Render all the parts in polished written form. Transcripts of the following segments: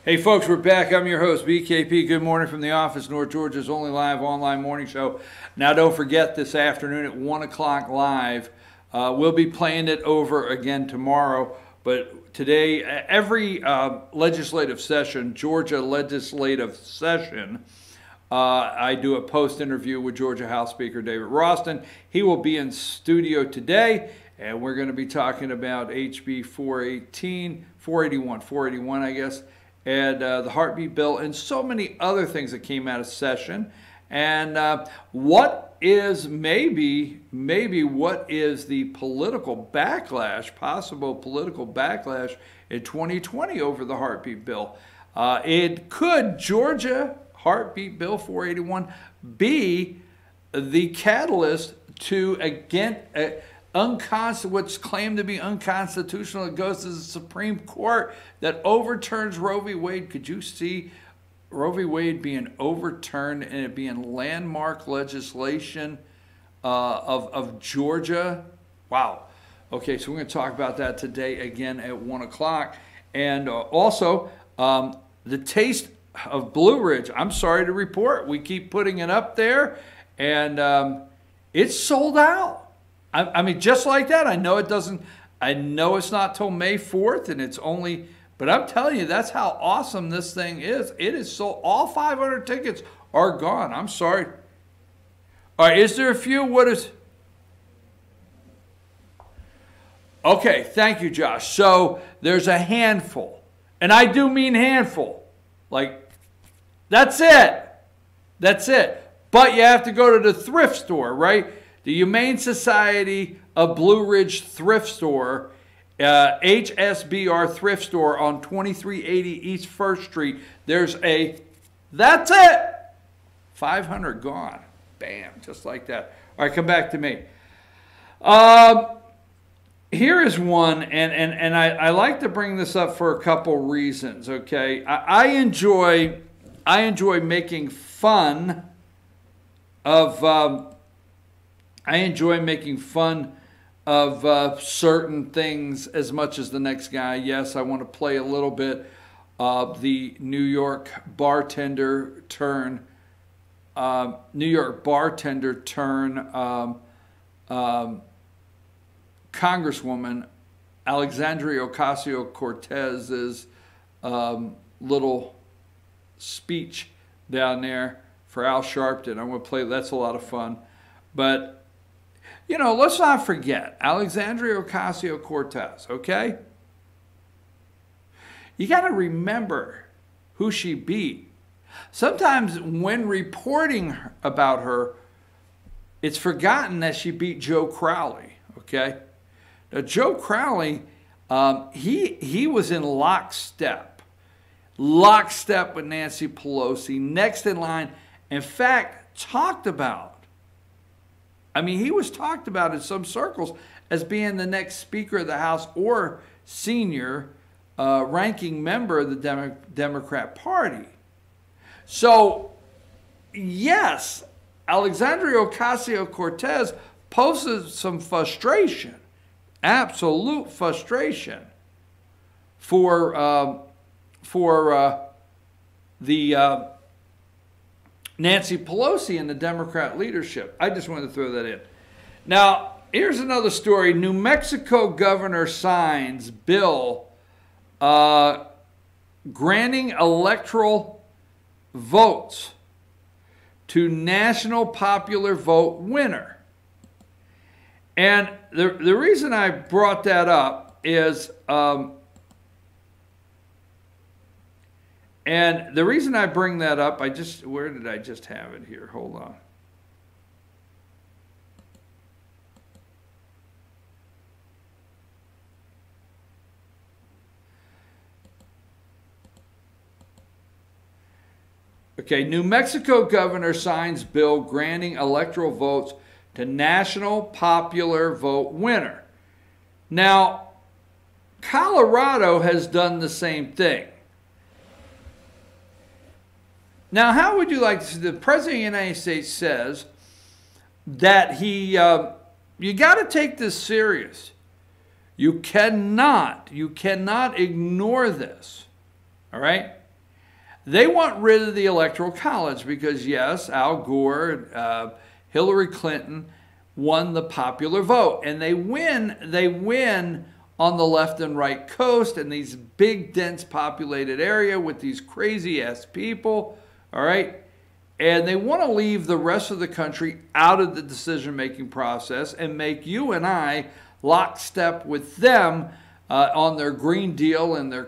Hey folks, we're back. I'm your host, BKP. Good morning from the office, North Georgia's only live online morning show. Now don't forget, this afternoon at 1 o'clock live, we'll be playing it over again tomorrow. But today, every legislative session, Georgia legislative session, I do a post-interview with Georgia House Speaker David Ralston. He will be in studio today, and we're going to be talking about HB 481, I guess, and the heartbeat bill, and so many other things that came out of session. And what is maybe what is the political backlash, possible political backlash in 2020 over the heartbeat bill? Could Georgia heartbeat bill 481 be the catalyst to, again, what's claimed to be unconstitutional? It goes to the Supreme Court that overturns Roe v. Wade. Could you see Roe v. Wade being overturned and it being landmark legislation of Georgia? Wow. Okay, so we're going to talk about that today again at 1 o'clock. And also, the taste of Blue Ridge. I'm sorry to report, we keep putting it up there, and it's sold out. I mean, just like that. I know it doesn't. I know it's not till May 4th, and it's only. But I'm telling you, that's how awesome this thing is. It is sold. All 500 tickets are gone. I'm sorry. All right, is there a few? What is? Okay, thank you, Josh. So there's a handful, and I do mean handful. Like, that's it. That's it. But you have to go to the thrift store, right? The Humane Society of Blue Ridge Thrift Store, HSBR Thrift Store on 2380 East 1st Street. That's it. 500 gone. Bam, just like that. All right, come back to me. Here is one, and I like to bring this up for a couple reasons, okay? I enjoy making fun of certain things as much as the next guy. Yes, I want to play a little bit of the New York bartender turn Congresswoman Alexandria Ocasio-Cortez's little speech down there for Al Sharpton. I'm going to play. That's a lot of fun. But, you know, let's not forget Alexandria Ocasio-Cortez, okay? You got to remember who she beat. Sometimes when reporting about her, it's forgotten that she beat Joe Crowley, okay? Now, Joe Crowley, he was in lockstep with Nancy Pelosi, next in line. In fact, talked about. I mean, he was talked about in some circles as being the next Speaker of the House or senior ranking member of the Democrat Party. So, yes, Alexandria Ocasio-Cortez posted some frustration, absolute frustration for the Nancy Pelosi and the Democrat leadership. I just wanted to throw that in. Now, here's another story. New Mexico governor signs bill granting electoral votes to national popular vote winner. And the reason I brought that up is, and the reason I bring that up, where did I just have it here? Hold on. Okay, New Mexico governor signs bill granting electoral votes to national popular vote winner. Now, Colorado has done the same thing. Now, how would you like to see? The President of the United States says that you got to take this serious. You cannot ignore this, all right? They want rid of the Electoral College because, yes, Al Gore, Hillary Clinton won the popular vote. And they win on the left and right coast in these big, dense populated area with these crazy-ass people, all right? And they want to leave the rest of the country out of the decision-making process and make you and I lockstep with them on their Green Deal and their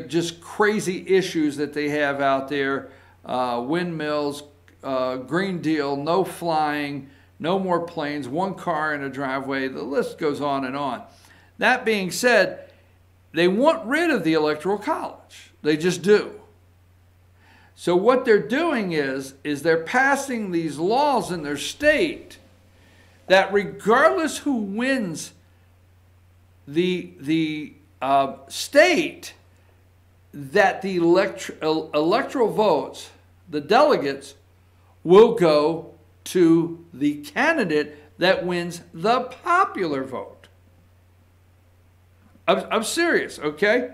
just crazy issues that they have out there. Windmills, Green Deal, no flying, no more planes, one car in a driveway. The list goes on and on. That being said, they want rid of the Electoral College. They just do. So what they're doing is they're passing these laws in their state that regardless who wins the state, that the electoral votes, the delegates, will go to the candidate that wins the popular vote. I'm serious, okay?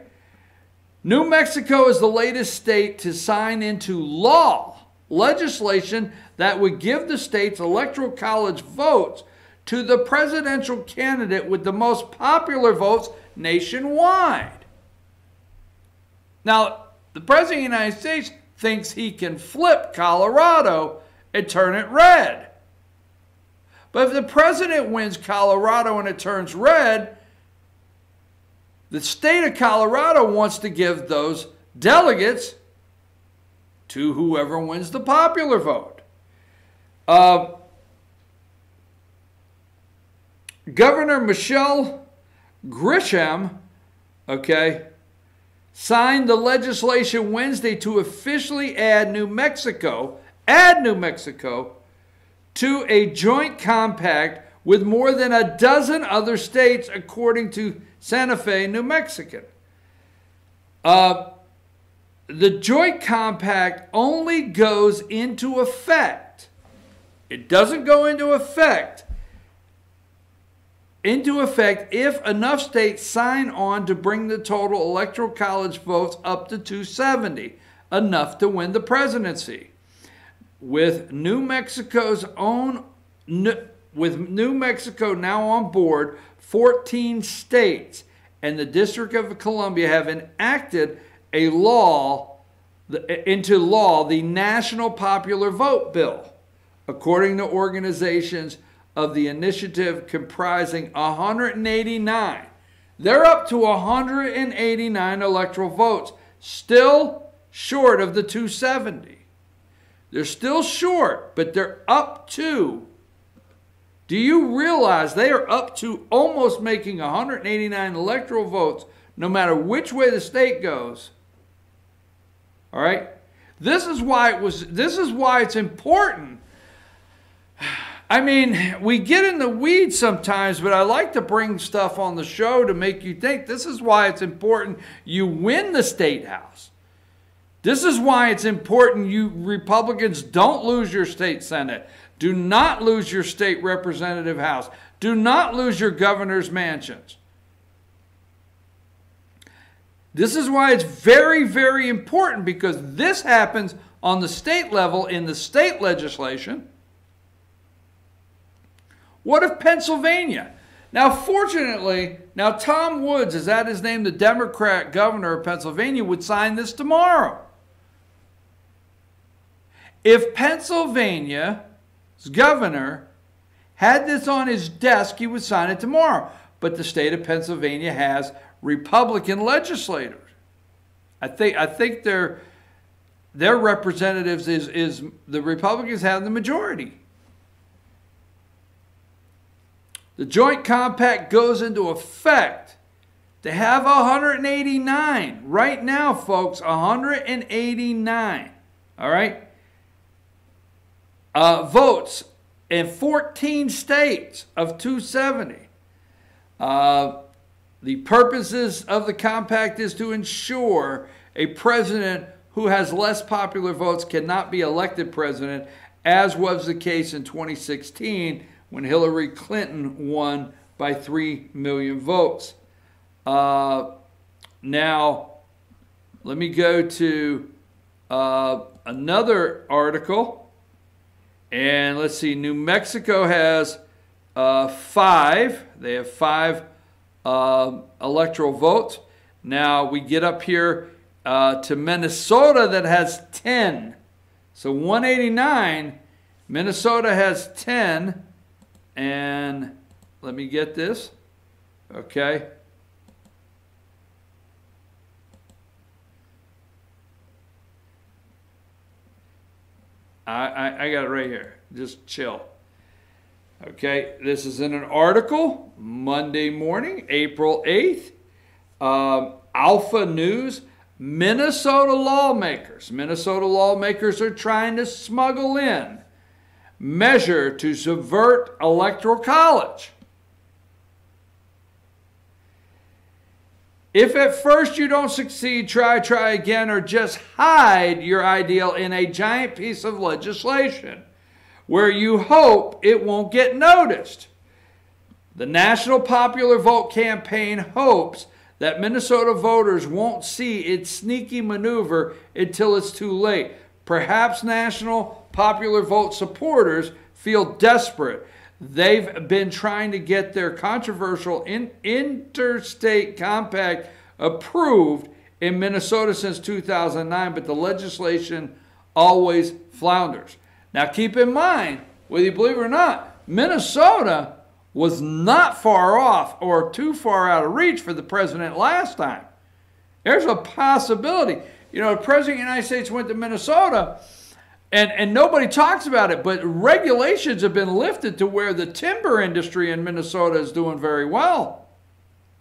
New Mexico is the latest state to sign into law legislation that would give the state's electoral college votes to the presidential candidate with the most popular votes nationwide. Now, the President of the United States thinks he can flip Colorado and turn it red. But if the president wins Colorado and it turns red, the state of Colorado wants to give those delegates to whoever wins the popular vote. Governor Michelle Grisham, okay, signed the legislation Wednesday to officially add New Mexico to a joint compact with more than a dozen other states, according to Santa Fe, New Mexico. The joint compact only goes into effect. It doesn't go into effect if enough states sign on to bring the total electoral college votes up to 270, enough to win the presidency. With New Mexico now on board, 14 states and the District of Columbia have enacted into law the National Popular Vote Bill, according to organizations of the initiative comprising 189. They're up to 189 electoral votes, still short of the 270. They're still short, but they're up to. Do you realize they are up to almost making 189 electoral votes no matter which way the state goes? All right? This is why it's important. I mean, we get in the weeds sometimes, but I like to bring stuff on the show to make you think. This is why it's important you win the state house. This is why it's important you Republicans don't lose your state Senate. Do not lose your state representative house. Do not lose your governor's mansions. This is why it's very, very important, because this happens on the state level in the state legislation. What if Pennsylvania? Now, fortunately, Tom Woods, is that his name, the Democrat governor of Pennsylvania, would sign this tomorrow. If Pennsylvania's governor had this on his desk, he would sign it tomorrow. But the state of Pennsylvania has Republican legislators. I think their representatives is the Republicans have the majority. The joint compact goes into effect to have 189. Right now, folks, 189. All right? Votes in 14 states of 270. The purposes of the compact is to ensure a president who has less popular votes cannot be elected president, as was the case in 2016 when Hillary Clinton won by 3 million votes. Now, let me go to another article. And let's see, New Mexico has 5. They have 5 electoral votes. Now we get up here to Minnesota that has 10. So 189, Minnesota has 10. And let me get this. Okay. I got it right here. Just chill. Okay, this is in an article, Monday morning, April 8th. Alpha News, Minnesota lawmakers are trying to smuggle in measure to subvert electoral college. If at first you don't succeed, try again, or just hide your ideal in a giant piece of legislation where you hope it won't get noticed. The National Popular Vote campaign hopes that Minnesota voters won't see its sneaky maneuver until it's too late. Perhaps National Popular Vote supporters feel desperate. They've been trying to get their controversial interstate compact approved in Minnesota since 2009, but the legislation always flounders. Now keep in mind, whether you believe it or not, Minnesota was not far off or too far out of reach for the president last time. There's a possibility. You know, the president of the United States went to Minnesota, and nobody talks about it, but regulations have been lifted to where the timber industry in Minnesota is doing very well.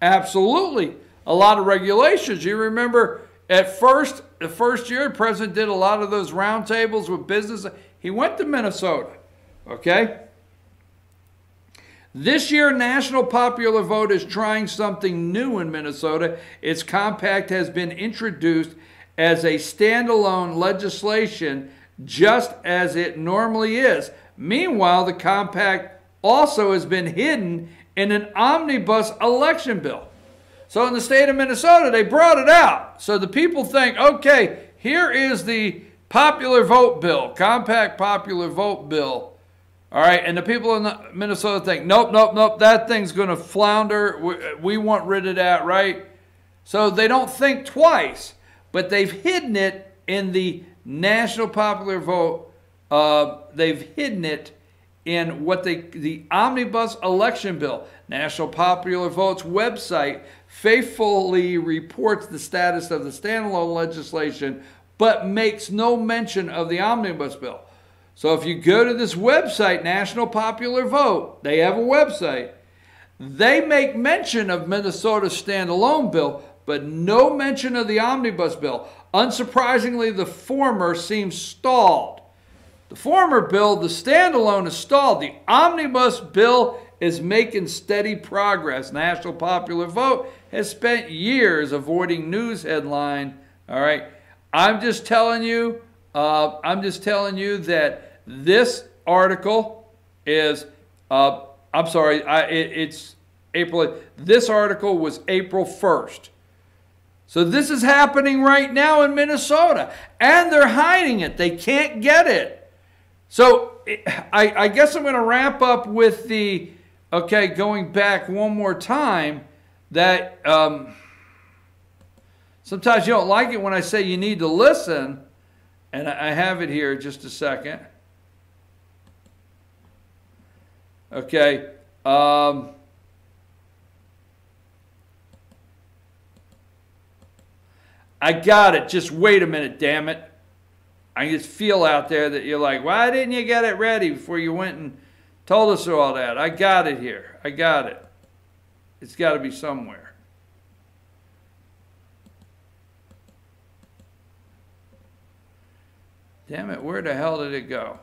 Absolutely. A lot of regulations. You remember the first year, the president did a lot of those roundtables with business. He went to Minnesota, okay? This year, National Popular Vote is trying something new in Minnesota. Its compact has been introduced as a standalone legislation, just as it normally is. Meanwhile, the compact also has been hidden in an omnibus election bill. So in the state of Minnesota, they brought it out. So the people think, okay, here is the popular vote bill, compact popular vote bill. All right, and the people in Minnesota think, nope, that thing's going to flounder. We want rid of that, right? So they don't think twice, but they've hidden it in the National Popular Vote. They've hidden it in the omnibus election bill. National Popular Vote's website faithfully reports the status of the standalone legislation, but makes no mention of the omnibus bill. So if you go to this website, National Popular Vote, they have a website. They make mention of Minnesota's standalone bill, but no mention of the omnibus bill. Unsurprisingly, the former seems stalled. The former bill, the standalone, is stalled. The omnibus bill is making steady progress. National Popular Vote has spent years avoiding news headline. All right, I'm just telling you that this article is. I'm sorry, it's April. This article was April 1st. So this is happening right now in Minnesota, and they're hiding it. They can't get it. So I guess I'm going to wrap up with the, okay, going back one more time, that sometimes you don't like it when I say you need to listen, and I have it here just a second. Okay. I got it. Just wait a minute, damn it. I just feel out there that you're like, why didn't you get it ready before you went and told us all that? I got it here. I got it. It's got to be somewhere. Damn it, where the hell did it go?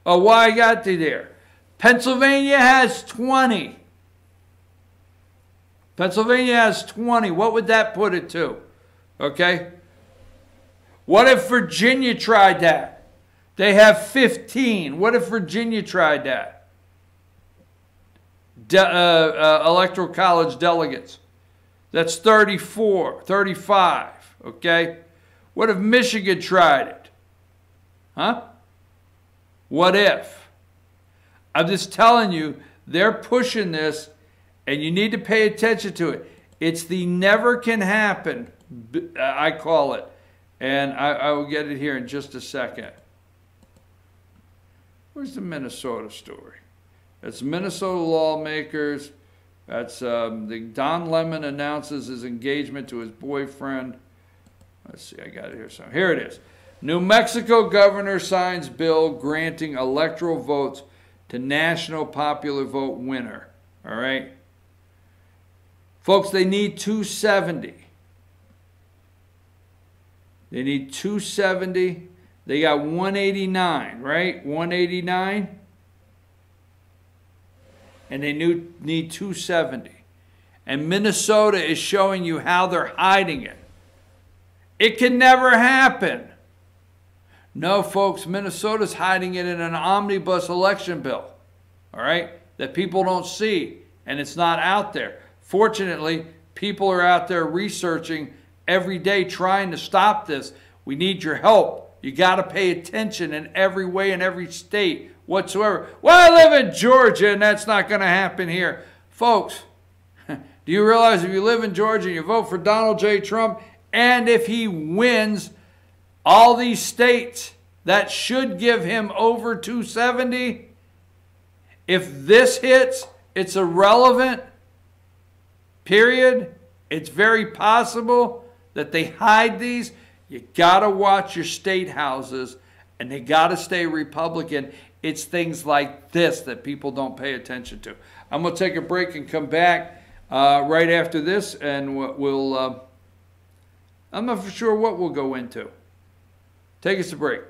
Oh, why I got to there? Pennsylvania has 20. Pennsylvania has 20. What would that put it to? Okay? What if Virginia tried that? They have 15. What if Virginia tried that? Electoral college delegates. That's 34, 35, okay? What if Michigan tried it? Huh? What if? I'm just telling you, they're pushing this, and you need to pay attention to it. It's the never can happen, I call it. And I will get it here in just a second. Where's the Minnesota story? It's Minnesota lawmakers. That's Don Lemon announces his engagement to his boyfriend. Let's see, I got it here. So here it is. New Mexico governor signs bill granting electoral votes to national popular vote winner. All right. Folks, they need 270. They need 270. They got 189, right? 189. And they need 270. And Minnesota is showing you how they're hiding it. It can never happen. No, folks, Minnesota's hiding it in an omnibus election bill, all right, that people don't see, and it's not out there. Fortunately, people are out there researching every day trying to stop this. We need your help. You got to pay attention in every way in every state whatsoever. Well, I live in Georgia, and that's not going to happen here. Folks, do you realize if you live in Georgia and you vote for Donald J. Trump, and if he wins all these states, that should give him over 270. If this hits, it's irrelevant, period. It's very possible that they hide these. You got to watch your state houses, and they got to stay Republican. It's things like this that people don't pay attention to. I'm going to take a break and come back right after this, and we'll I'm not for sure what we'll go into. Take us a break.